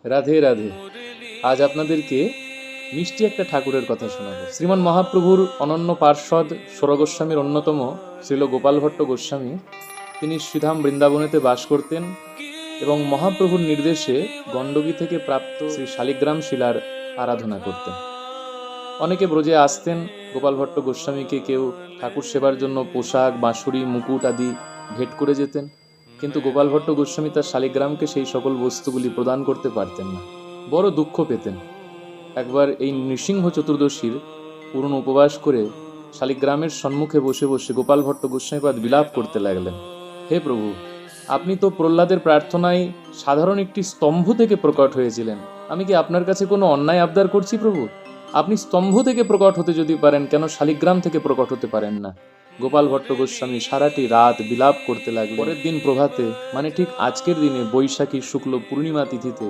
রাধে রাধে। আজ আপনাদেরকে মিষ্টি একটা ঠাকুরের কথা শোনাবো। শ্রীমন মহাপ্রভুর অনন্য পার্ষদ ষোড় গোস্বামীর অন্যতম শ্রীল গোপাল ভট্ট গোস্বামী, তিনি শ্রীধাম বৃন্দাবনেতে বাস করতেন এবং মহাপ্রভুর নির্দেশে গণ্ডকী থেকে প্রাপ্ত শ্রী শালিগ্রাম শিলার আরাধনা করতেন। অনেকে ব্রজে আসতেন, গোপাল ভট্ট গোস্বামীকে কেউ ঠাকুর সেবার জন্য পোশাক, বাঁশুড়ি, মুকুট আদি ভেট করে যেতেন, কিন্তু গোপাল ভট্ট গোস্বামী তার শালিগ্রামকে সেই সকল বস্তুগুলি প্রদান করতে পারতেন না। বড় দুঃখ পেতেন। একবার এই নৃসিংহ চতুর্দশীর পূর্ণ উপবাস করে শালিগ্রামের সম্মুখে বসে বসে গোপাল ভট্ট গোস্বামীপাদ বিলাপ করতে লাগলেন। হে প্রভু, আপনি তো প্রহ্লাদের প্রার্থনায় সাধারণ একটি স্তম্ভ থেকে প্রকট হয়েছিলেন। আমি কি আপনার কাছে কোনো অন্যায় আবদার করছি প্রভু? আপনি স্তম্ভ থেকে প্রকট হতে যদি পারেন, কেন শালিগ্রাম থেকে প্রকট হতে পারেন না? গোপাল ভট্ট গোস্বামী সারাটি রাত বিলাপ করতে লাগলেন। পরের দিন প্রভাতে, মানে ঠিক আজকের দিনে বৈশাখী শুক্ল পূর্ণিমা তিথিতে